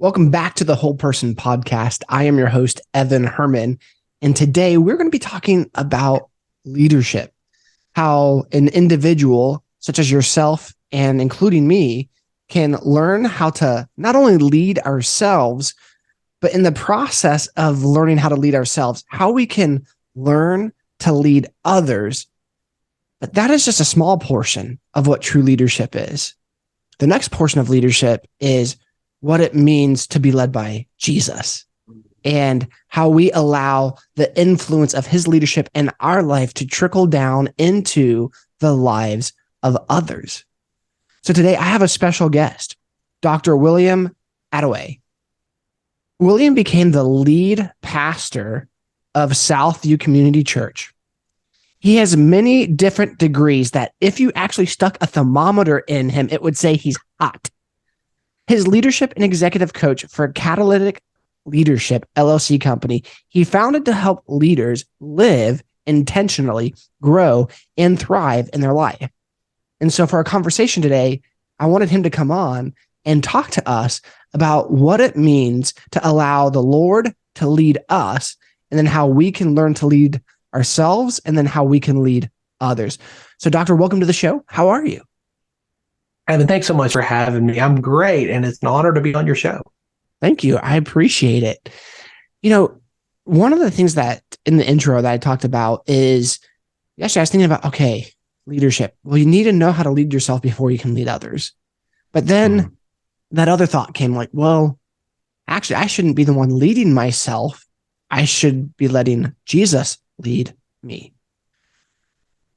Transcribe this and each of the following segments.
Welcome back to the Whole Person Podcast. I am your host, Evan Herrman, and today we're going to be talking about leadership, how an individual such as yourself and including me can learn how to not only lead ourselves, but in the process of learning how to lead ourselves, how we can learn to lead others. But that is just a small portion of what true leadership is. The next portion of leadership is what it means to be led by Jesus and how we allow the influence of his leadership in our life to trickle down into the lives of others. So today I have a special guest, Dr. William Attaway. William became the lead pastor of Southview Community Church. He has many different degrees that if you actually stuck a thermometer in him, it would say he's hot. His leadership and executive coach for Catalytic Leadership LLC company, he founded to help leaders live intentionally, grow, and thrive in their life. And so for our conversation today, I wanted him to come on and talk to us about what it means to allow the Lord to lead us, and then how we can learn to lead ourselves, and then how we can lead others. So, Doctor, welcome to the show. How are you? Evan, thanks so much for having me. I'm great, and it's an honor to be on your show. Thank you. I appreciate it. You know, one of the things that in the intro that I talked about is, actually, I was thinking about, okay, leadership. Well, you need to know how to lead yourself before you can lead others. But then that other thought came like, well, actually, I shouldn't be the one leading myself. I should be letting Jesus lead me.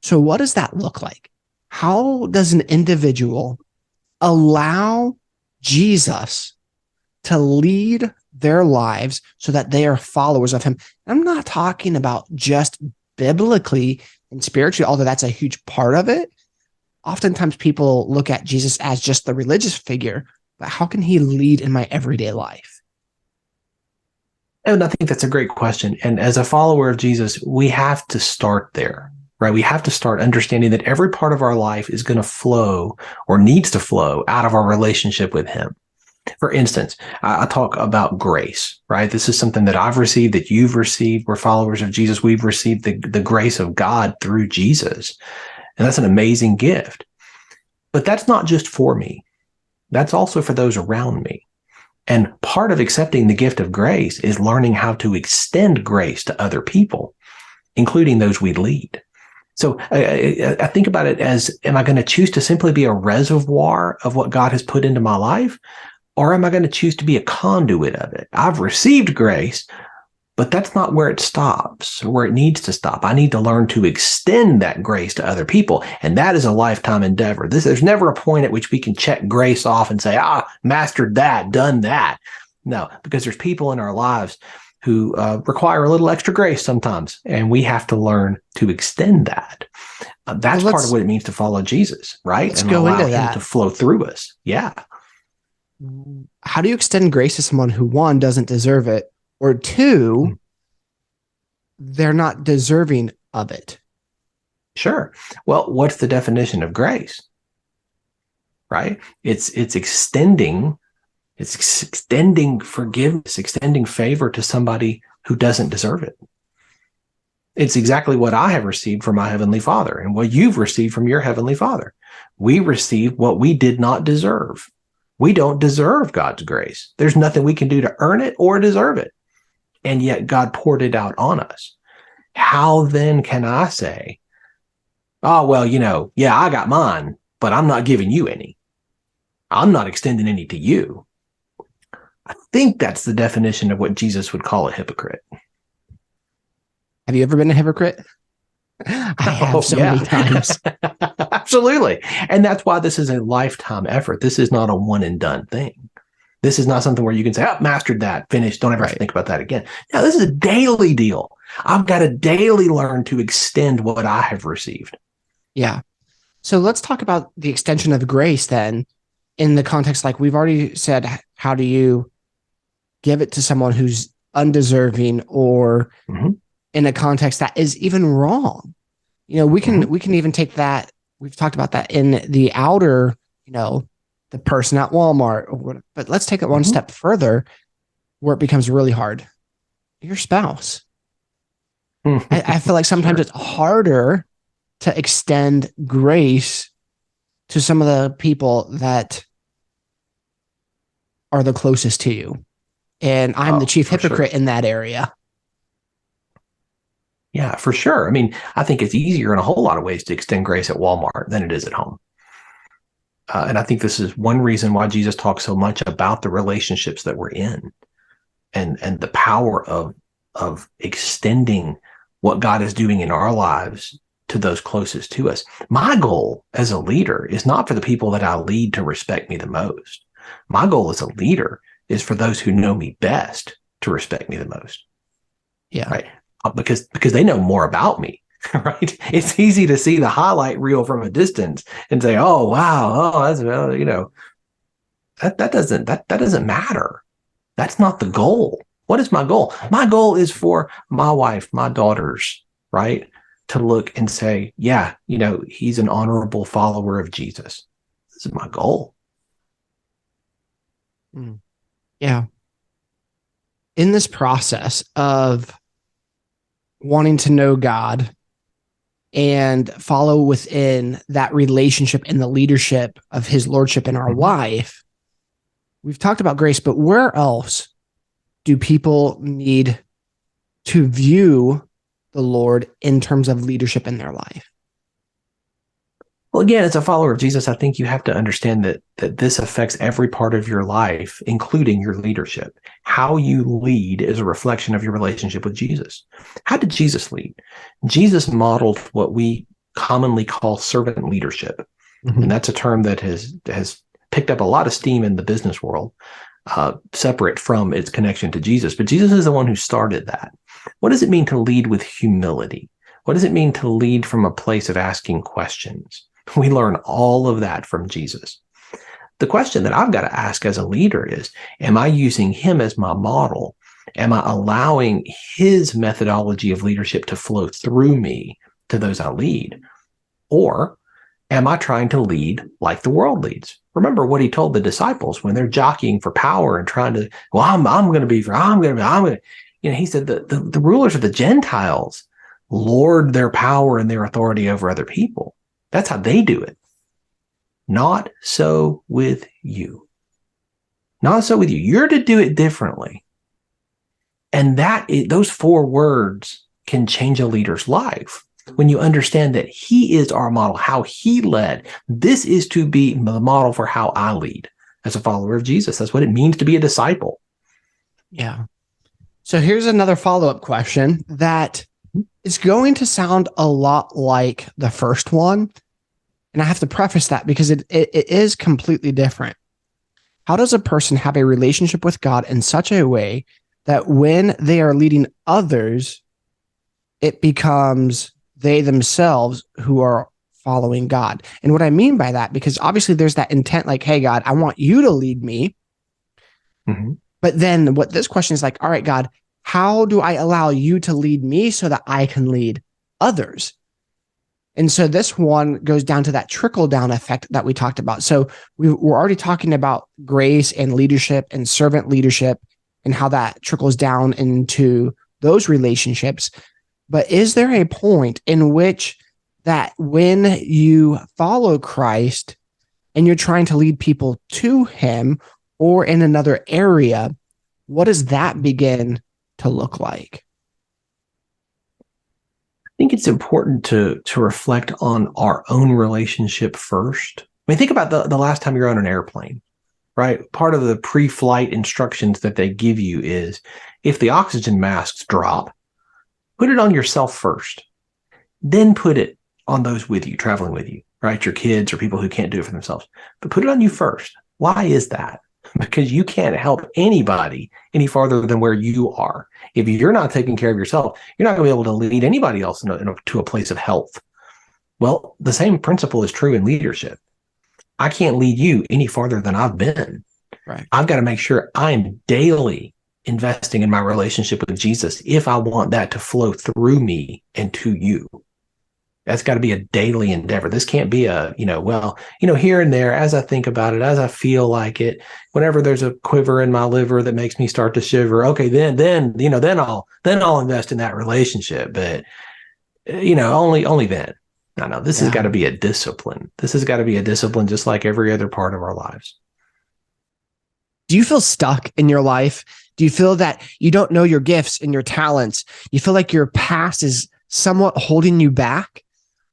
So what does that look like? How does an individual allow Jesus to lead their lives so that they are followers of him? I'm not talking about just biblically and spiritually, although that's a huge part of it. Oftentimes people look at Jesus as just the religious figure, but how can he lead in my everyday life? And I think that's a great question. And as a follower of Jesus, we have to start there. Right? We have to start understanding that every part of our life is going to flow or needs to flow out of our relationship with him. For instance, I talk about grace, right? This is something that I've received, that you've received. We're followers of Jesus. We've received the grace of God through Jesus. And that's an amazing gift. But that's not just for me. That's also for those around me. And part of accepting the gift of grace is learning how to extend grace to other people, including those we lead. So I think about it as, am I going to choose to simply be a reservoir of what God has put into my life? Or am I going to choose to be a conduit of it? I've received grace, but that's not where it stops, or where it needs to stop. I need to learn to extend that grace to other people. And that is a lifetime endeavor. There's never a point at which we can check grace off and say, mastered that, done that. No, because there's people in our lives who require a little extra grace sometimes, and we have to learn to extend that. That's part of what it means to follow Jesus, right? Let's and go allow into him that. to flow through us. Yeah. How do you extend grace to someone who, one, doesn't deserve it, or two, they're not deserving of it? Sure. Well, what's the definition of grace? Right? It's extending forgiveness, extending favor to somebody who doesn't deserve it. It's exactly what I have received from my Heavenly Father and what you've received from your Heavenly Father. We received what we did not deserve. We don't deserve God's grace. There's nothing we can do to earn it or deserve it. And yet God poured it out on us. How then can I say, oh, well, I got mine, but I'm not giving you any. I'm not extending any to you. I think that's the definition of what Jesus would call a hypocrite. Have you ever been a hypocrite? I have so many times. Absolutely. And that's why this is a lifetime effort. This is not a one and done thing. This is not something where you can say, mastered that, finished, don't ever have to think about that again. Now, this is a daily deal. I've got to daily learn to extend what I have received. Yeah. So let's talk about the extension of grace then, in the context, like we've already said, how do you give it to someone who's undeserving, or in a context that is even wrong? We can even take that. We've talked about that in the outer, the person at Walmart, or whatever. But let's take it one Mhm. step further where it becomes really hard. Your spouse. I feel like sometimes Sure. it's harder to extend grace to some of the people that are the closest to you. And I'm the Oh, chief for hypocrite sure. in that area. Yeah, for sure. I mean, I think it's easier in a whole lot of ways to extend grace at Walmart than it is at home. And I think this is one reason why Jesus talks so much about the relationships that we're in, and the power of extending what God is doing in our lives to those closest to us. My goal as a leader is not for the people that I lead to respect me the most. My goal as a leader is for those who know me best to respect me the most, Yeah. right? Because they know more about me. Right. It's easy to see the highlight reel from a distance and say, "Oh, wow, oh, that's that doesn't matter. That's not the goal. What is my goal? My goal is for my wife, my daughters, right, to look and say, yeah, he's an honorable follower of Jesus. This is my goal." Mm. Yeah. In this process of wanting to know God and follow within that relationship and the leadership of his lordship in our Mhm. life, we've talked about grace, but where else do people need to view the Lord in terms of leadership in their life? Well, again, as a follower of Jesus, I think you have to understand that this affects every part of your life, including your leadership. How you lead is a reflection of your relationship with Jesus. How did Jesus lead? Jesus modeled what we commonly call servant leadership. And Mm-hmm. that's a term that has picked up a lot of steam in the business world, separate from its connection to Jesus. But Jesus is the one who started that. What does it mean to lead with humility? What does it mean to lead from a place of asking questions? We learn all of that from Jesus. The question that I've got to ask as a leader is, am I using him as my model? Am I allowing his methodology of leadership to flow through me to those I lead? Or am I trying to lead like the world leads? Remember what he told the disciples when they're jockeying for power and trying to, well, I'm going to be, he said the rulers of the Gentiles lord their power and their authority over other people. That's how they do it. Not so with you. Not so with you. You're to do it differently. And those four words can change a leader's life. When you understand that he is our model, how he led, this is to be the model for how I lead as a follower of Jesus. That's what it means to be a disciple. Yeah. So here's another follow-up question that is going to sound a lot like the first one. And I have to preface that because it is completely different. How does a person have a relationship with God in such a way that when they are leading others, it becomes they themselves who are following God? And what I mean by that, because obviously there's that intent like, hey, God, I want you to lead me. Mm-hmm. But then what this question is like, all right, God, how do I allow you to lead me so that I can lead others? And so this one goes down to that trickle down effect that we talked about. So we're already talking about grace and leadership and servant leadership and how that trickles down into those relationships. But is there a point in which that when you follow Christ and you're trying to lead people to him or in another area, what does that begin to look like? I think it's important to reflect on our own relationship first. I mean, think about the last time you're on an airplane, right? Part of the pre-flight instructions that they give you is if the oxygen masks drop, put it on yourself first, then put it on those with you, traveling with you, right? Your kids or people who can't do it for themselves, but put it on you first. Why is that? Because you can't help anybody any farther than where you are. If you're not taking care of yourself, you're not going to be able to lead anybody else to a place of health. Well, the same principle is true in leadership. I can't lead you any farther than I've been. Right. I've got to make sure I'm daily investing in my relationship with Jesus if I want that to flow through me and to you. That's got to be a daily endeavor. This can't be here and there, as I think about it, as I feel like it, whenever there's a quiver in my liver that makes me start to shiver, okay, then I'll invest in that relationship. But only then. No, this has got to be a discipline. This has got to be a discipline, just like every other part of our lives. Do you feel stuck in your life? Do you feel that you don't know your gifts and your talents? You feel like your past is somewhat holding you back?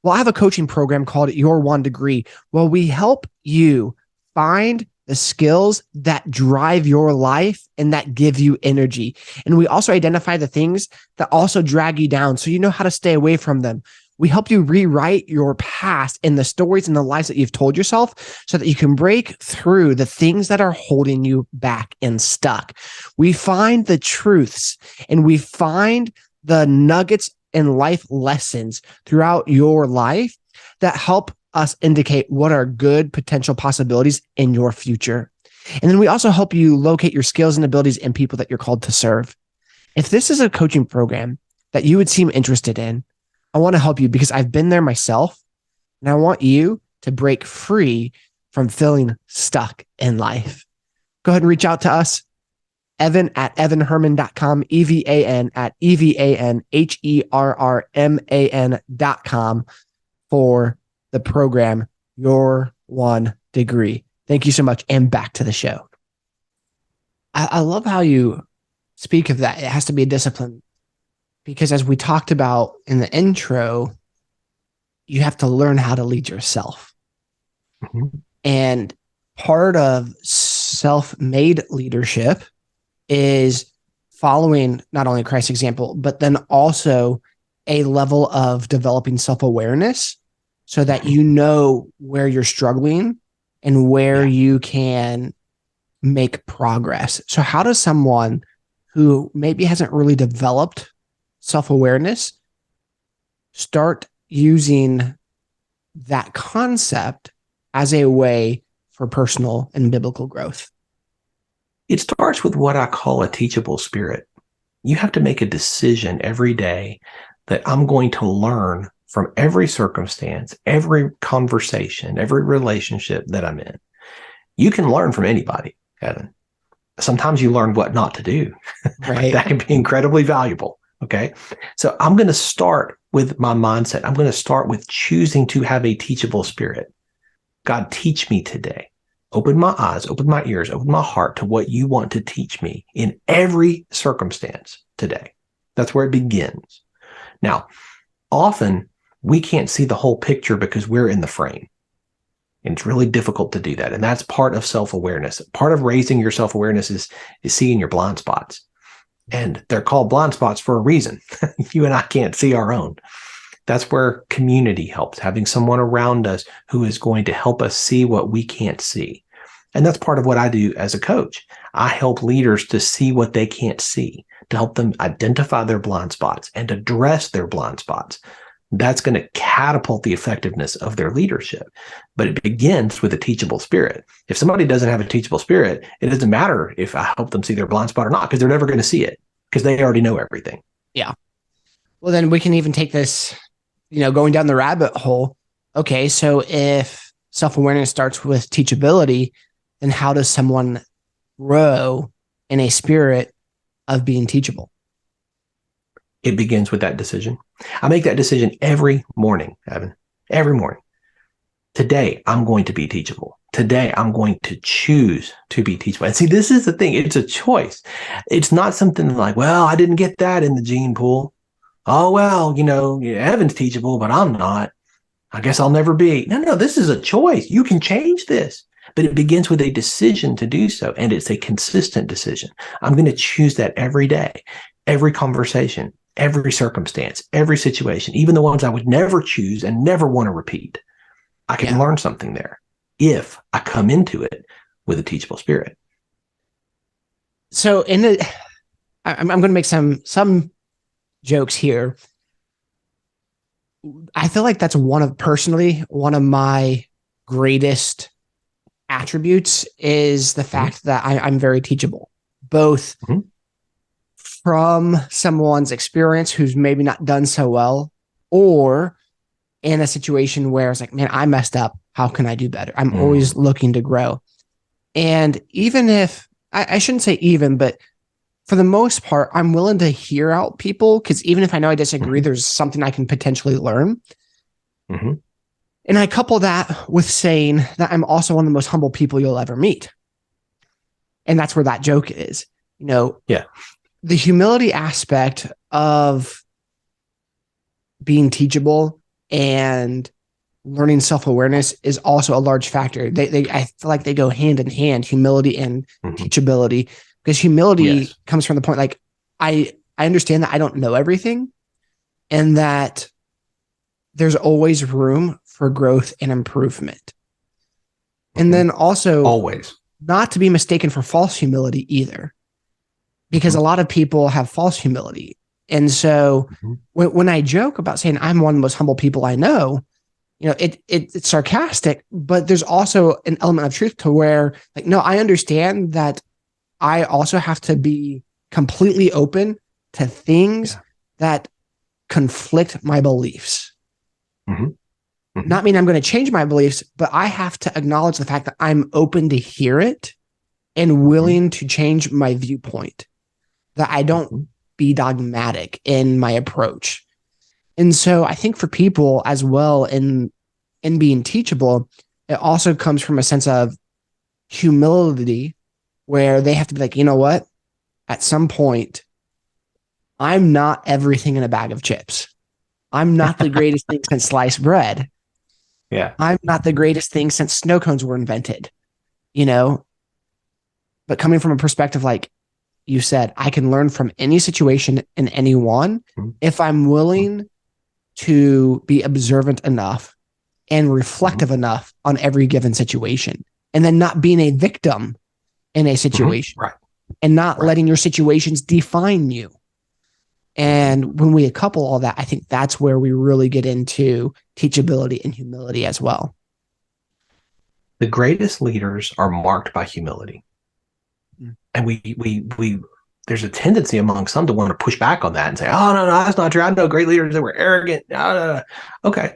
Well, I have a coaching program called Your One Degree. Well, we help you find the skills that drive your life and that give you energy. And we also identify the things that also drag you down so you know how to stay away from them. We help you rewrite your past and the stories and the lies that you've told yourself so that you can break through the things that are holding you back and stuck. We find the truths and we find the nuggets and life lessons throughout your life that help us indicate what are good potential possibilities in your future. And then we also help you locate your skills and abilities in people that you're called to serve. If this is a coaching program that you would seem interested in, I want to help you because I've been there myself, and I want you to break free from feeling stuck in life. Go ahead and reach out to us, Evan at evanherrman.com, EVAN at EVANHERRMAN.com for the program, Your One Degree. Thank you so much. And back to the show. I love how you speak of that. It has to be a discipline. Because as we talked about in the intro, you have to learn how to lead yourself. Mm-hmm. And part of self-made leadership is following not only Christ's example, but then also a level of developing self-awareness so that you know where you're struggling and where you can make progress. So how does someone who maybe hasn't really developed self-awareness start using that concept as a way for personal and biblical growth? It starts with what I call a teachable spirit. You have to make a decision every day that I'm going to learn from every circumstance, every conversation, every relationship that I'm in. You can learn from anybody, Evan. Sometimes you learn what not to do. Right. That can be incredibly valuable. Okay. So I'm going to start with my mindset. I'm going to start with choosing to have a teachable spirit. God, teach me today. Open my eyes, open my ears, open my heart to what you want to teach me in every circumstance today. That's where it begins. Now, often we can't see the whole picture because we're in the frame. And it's really difficult to do that. And that's part of self-awareness. Part of raising your self-awareness is seeing your blind spots. And they're called blind spots for a reason. You and I can't see our own. That's where community helps, having someone around us who is going to help us see what we can't see. And that's part of what I do as a coach. I help leaders to see what they can't see, to help them identify their blind spots and address their blind spots. That's going to catapult the effectiveness of their leadership. But it begins with a teachable spirit. If somebody doesn't have a teachable spirit, it doesn't matter if I help them see their blind spot or not, because they're never going to see it because they already know everything. Yeah. Well, then we can even take this, going down the rabbit hole. Okay. So if self-awareness starts with teachability, then how does someone grow in a spirit of being teachable? It begins with that decision. I make that decision every morning, Evan, every morning. Today, I'm going to be teachable. Today, I'm going to choose to be teachable. And see, this is the thing. It's a choice. It's not something like, well, I didn't get that in the gene pool. Oh, well, Evan's teachable, but I'm not. I guess I'll never be. No, this is a choice. You can change this. But it begins with a decision to do so. And it's a consistent decision. I'm going to choose that every day, every conversation, every circumstance, every situation, even the ones I would never choose and never want to repeat. I can learn something there if I come into it with a teachable spirit. So I'm going to make some jokes here. I feel like that's one of my greatest attributes is the fact that I'm very teachable, both from someone's experience who's maybe not done so well, or in a situation where it's like, man, I messed up. How can I do better? I'm Mm. always looking to grow. And even if I shouldn't say even, but for the most part, I'm willing to hear out people because even if I know I disagree, Mm-hmm. there's something I can potentially learn. Mm-hmm. And I couple that with saying that I'm also one of the most humble people you'll ever meet. And that's where that joke is. Yeah. The humility aspect of being teachable and learning self-awareness is also a large factor. I feel like they go hand in hand, humility and Mm-hmm. teachability, because humility Yes. comes from the point like I understand that I don't know everything and that there's always room for growth and improvement. And Mm-hmm. then also Always. not to be mistaken for false humility either, because Mm-hmm. a lot of people have false humility. And so Mm-hmm. when I joke about saying I'm one of the most humble people I know, it's sarcastic, but there's also an element of truth to where like, no, I understand that I also have to be completely open to things that conflict my beliefs. Mm-hmm. Mm-hmm. Not mean I'm going to change my beliefs, but I have to acknowledge the fact that I'm open to hear it and willing to change my viewpoint, that I don't be dogmatic in my approach. And so I think for people as well in being teachable, it also comes from a sense of humility where they have to be like, you know what? At some point, I'm not everything in a bag of chips. I'm not the greatest thing since sliced bread. Yeah. I'm not the greatest thing since snow cones were invented, but coming from a perspective like you said, I can learn from any situation and anyone if I'm willing to be observant enough and reflective enough on every given situation, and then not being a victim in a situation, Right. and not letting your situations define you. And when we couple all that, I think that's where we really get into teachability and humility as well. The greatest leaders are marked by humility. And we there's a tendency among some to want to push back on that and say, oh, no, that's not true. I know great leaders that were arrogant. No. Okay.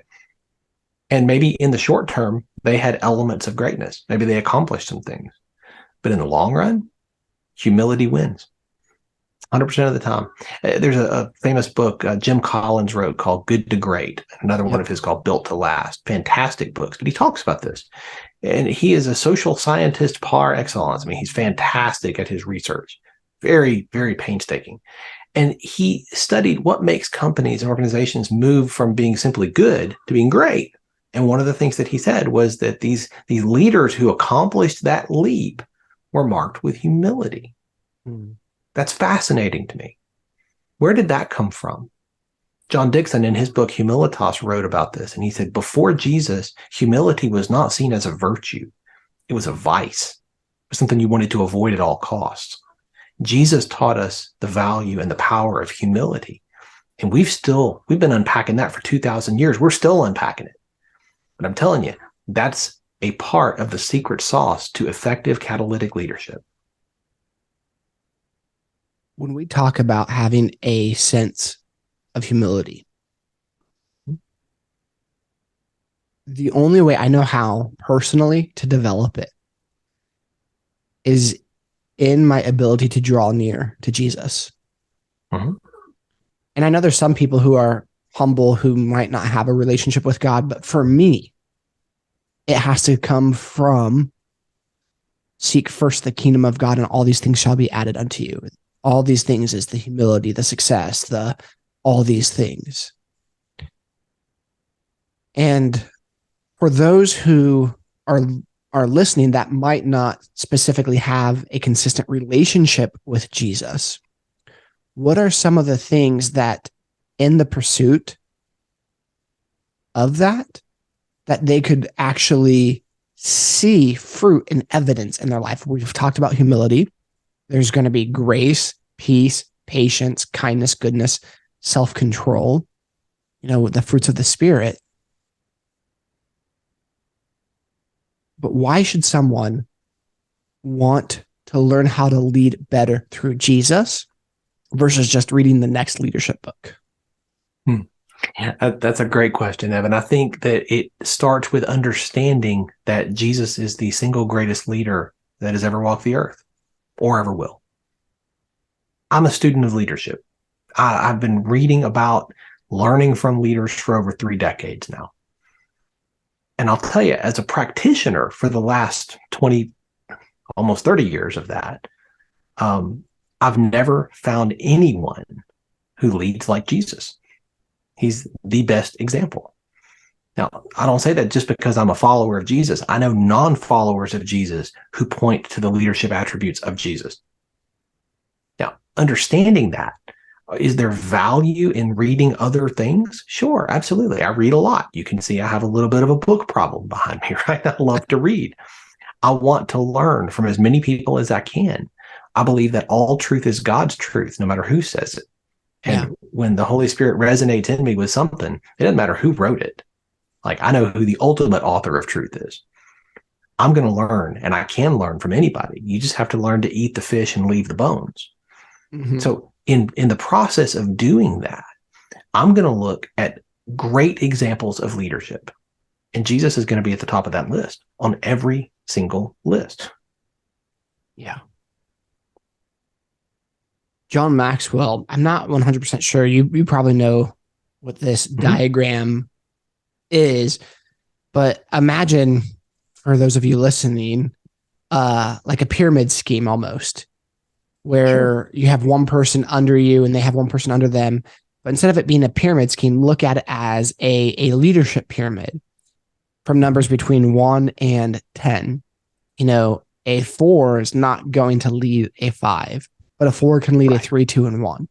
And maybe in the short term, they had elements of greatness. Maybe they accomplished some things. But in the long run, humility wins 100% of the time. There's a famous book Jim Collins wrote called Good to Great. Another one of his called Built to Last. Fantastic books. But he talks about this. And he is a social scientist par excellence. I mean, he's fantastic at his research. Very, very painstaking. And he studied what makes companies and organizations move from being simply good to being great. And one of the things that he said was that these leaders who accomplished that leap were marked with humility. That's fascinating to me. Where did that come from? John Dixon, in his book Humilitas, wrote about this. And he said, before Jesus, humility was not seen as a virtue. It was a vice. It was something you wanted to avoid at all costs. Jesus taught us the value and the power of humility. And we've been unpacking that for 2,000 years. We're still unpacking it. But I'm telling you, that's a part of the secret sauce to effective catalytic leadership. When we talk about having a sense of humility, the only way I know how personally to develop it is in my ability to draw near to Jesus. Mm-hmm. And I know there's some people who are humble who might not have a relationship with God, but for me, it has to come from seek first the kingdom of God and all these things shall be added unto you. All these things is the humility, the success, all these things. And for those who are listening that might not specifically have a consistent relationship with Jesus, what are some of the things that in the pursuit of that they could actually see fruit and evidence in their life? We've talked about humility. There's going to be grace, peace, patience, kindness, goodness, self-control, the fruits of the Spirit. But why should someone want to learn how to lead better through Jesus versus just reading the next leadership book? That's a great question, Evan. I think that it starts with understanding that Jesus is the single greatest leader that has ever walked the earth or ever will. I'm a student of leadership. I've been reading about learning from leaders for over 3 decades now. And I'll tell you, as a practitioner for the last 20, almost 30 years of that, I've never found anyone who leads like Jesus. He's the best example. Now, I don't say that just because I'm a follower of Jesus. I know non-followers of Jesus who point to the leadership attributes of Jesus. Now, understanding that, is there value in reading other things? Sure, absolutely. I read a lot. You can see I have a little bit of a book problem behind me, right? I love to read. I want to learn from as many people as I can. I believe that all truth is God's truth, no matter who says it. And when the Holy Spirit resonates in me with something, it doesn't matter who wrote it. Like, I know who the ultimate author of truth is. I'm going to learn, and I can learn from anybody. You just have to learn to eat the fish and leave the bones. Mm-hmm. So in the process of doing that, I'm going to look at great examples of leadership. And Jesus is going to be at the top of that list on every single list. Yeah. John Maxwell, I'm not 100% sure. You probably know what this diagram is, but imagine, for those of you listening, like a pyramid scheme almost, where you have one person under you and they have one person under them. But instead of it being a pyramid scheme, look at it as a leadership pyramid from numbers between 1 and 10. You know, a 4 is not going to lead a 5, but a 4 can lead a 3, 2, and 1.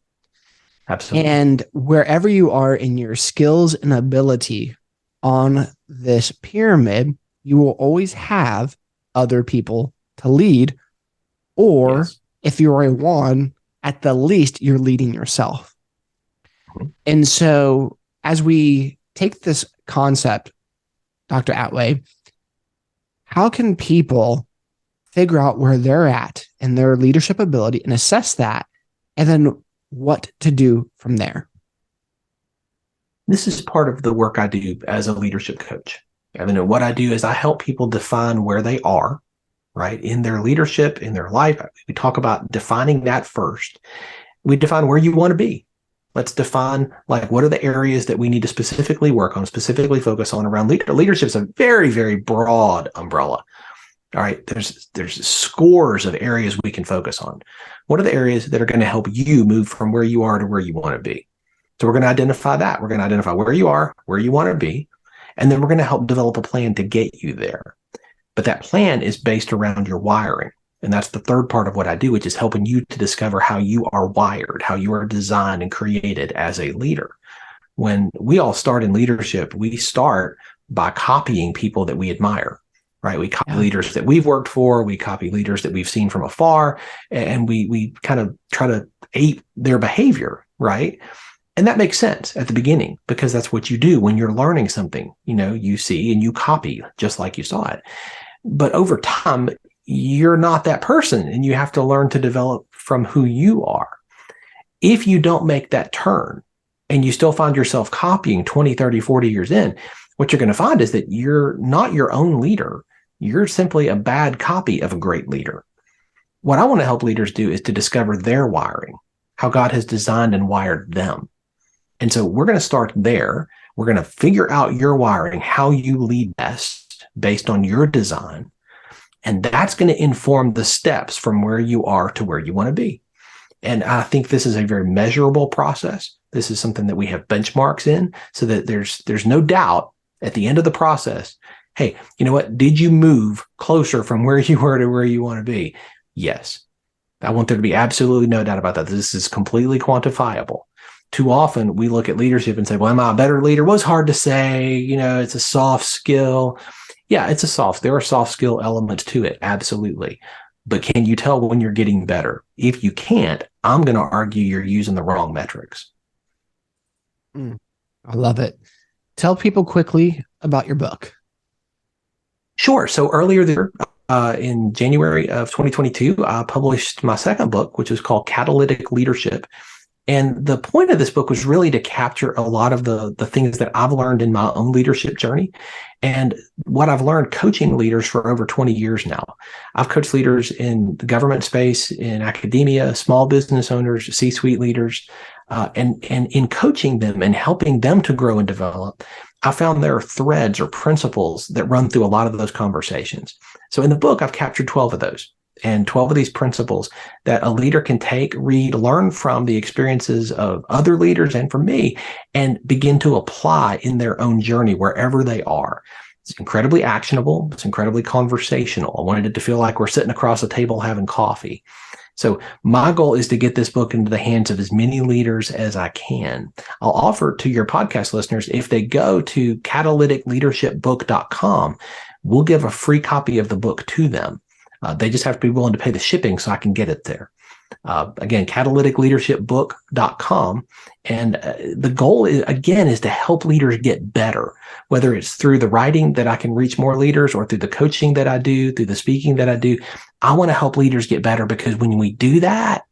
Absolutely. And wherever you are in your skills and ability on this pyramid, you will always have other people to lead. Or if you're a 1, at the least, you're leading yourself. Mm-hmm. And so as we take this concept, Dr. Attaway, how can people figure out where they're at in their leadership ability and assess that, and then what to do from there? This is part of the work I do as a leadership coach. I mean, what I do is I help people define where they are, right, in their leadership, in their life. We talk about defining that first. We define where you want to be. Let's define, like, what are the areas that we need to specifically work on, specifically focus on around leadership. Leadership is a very, very broad umbrella. All right, there's scores of areas we can focus on. What are the areas that are going to help you move from where you are to where you want to be? So we're going to identify that. We're going to identify where you are, where you want to be, and then we're going to help develop a plan to get you there. But that plan is based around your wiring. And that's the third part of what I do, which is helping you to discover how you are wired, how you are designed and created as a leader. When we all start in leadership, we start by copying people that we admire, right? We copy leaders that we've worked for, we copy leaders that we've seen from afar, and we kind of try to ape their behavior, right? And that makes sense at the beginning, because that's what you do when you're learning something. You know, you see and you copy just like you saw it. But over time, you're not that person, and you have to learn to develop from who you are. If you don't make that turn and you still find yourself copying 20, 30, 40 years in, what you're going to find is that you're not your own leader. You're simply a bad copy of a great leader. What I want to help leaders do is to discover their wiring, how God has designed and wired them. And so we're going to start there. We're going to figure out your wiring, how you lead best based on your design. And that's going to inform the steps from where you are to where you want to be. And I think this is a very measurable process. This is something that we have benchmarks in, so that there's no doubt at the end of the process, hey, you know what? Did you move closer from where you were to where you want to be? Yes. I want there to be absolutely no doubt about that. This is completely quantifiable. Too often we look at leadership and say, well, am I a better leader? Well, it's hard to say, you know, it's a soft skill. Yeah, there are soft skill elements to it. Absolutely. But can you tell when you're getting better? If you can't, I'm going to argue you're using the wrong metrics. I love it. Tell people quickly about your book. Sure. So earlier there, in January of 2022, I published my second book, which is called Catalytic Leadership. And the point of this book was really to capture a lot of the things that I've learned in my own leadership journey and what I've learned coaching leaders for over 20 years now. I've coached leaders in the government space, in academia, small business owners, C-suite leaders, and in coaching them and helping them to grow and develop, I found there are threads or principles that run through a lot of those conversations. So in the book, I've captured 12 of those. And 12 of these principles that a leader can take, read, learn from the experiences of other leaders and from me, and begin to apply in their own journey wherever they are. It's incredibly actionable. It's incredibly conversational. I wanted it to feel like we're sitting across a table having coffee. So my goal is to get this book into the hands of as many leaders as I can. I'll offer to your podcast listeners, if they go to catalyticleadershipbook.com, we'll give a free copy of the book to them. They just have to be willing to pay the shipping so I can get it there. Again, catalyticleadershipbook.com. And the goal is to help leaders get better, whether it's through the writing that I can reach more leaders or through the coaching that I do, through the speaking that I do. I want to help leaders get better because when we do that,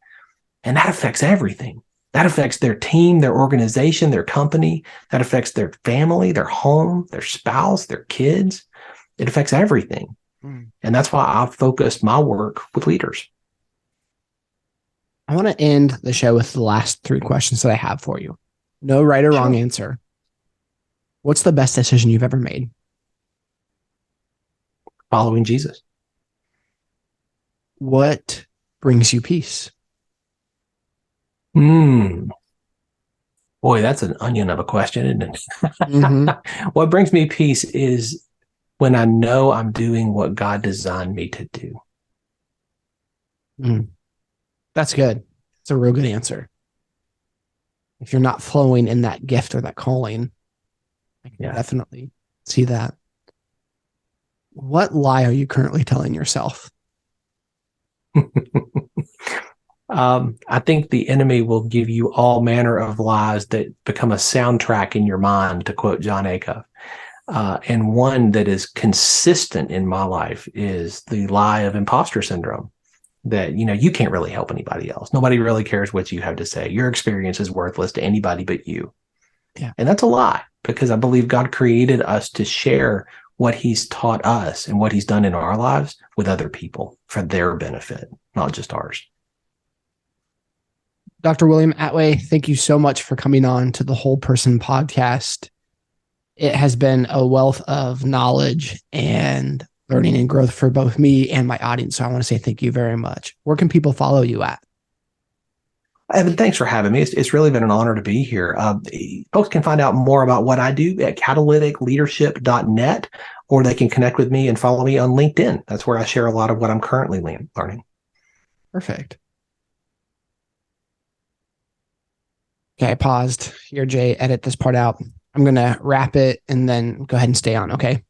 and that affects everything. That affects their team, their organization, their company. That affects their family, their home, their spouse, their kids. It affects everything. And that's why I've focused my work with leaders. I want to end the show with the last 3 questions that I have for you. No right or wrong answer. What's the best decision you've ever made? Following Jesus. What brings you peace? Boy, that's an onion of a question, isn't it? Mm-hmm. What brings me peace is when I know I'm doing what God designed me to do. That's good. It's a real good answer. If you're not flowing in that gift or that calling, I can definitely see that. What lie are you currently telling yourself? I think the enemy will give you all manner of lies that become a soundtrack in your mind, to quote John Acuff. And one that is consistent in my life is the lie of imposter syndrome, that, you can't really help anybody else. Nobody really cares what you have to say. Your experience is worthless to anybody but you. Yeah. And that's a lie, because I believe God created us to share what he's taught us and what he's done in our lives with other people for their benefit, not just ours. Dr. William Attaway, thank you so much for coming on to the Whole Person podcast. It has been a wealth of knowledge and learning and growth for both me and my audience. So I want to say thank you very much. Where can people follow you at? Evan, thanks for having me. It's really been an honor to be here. Folks can find out more about what I do at catalyticleadership.net, or they can connect with me and follow me on LinkedIn. That's where I share a lot of what I'm currently learning. Perfect. Okay, I paused here, Jay. Edit this part out. I'm going to wrap it and then go ahead and stay on, okay?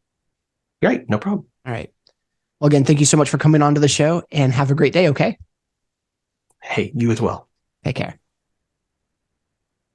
Great, no problem. All right. Well, again, thank you so much for coming on to the show, and have a great day, okay? Hey, you as well. Take care.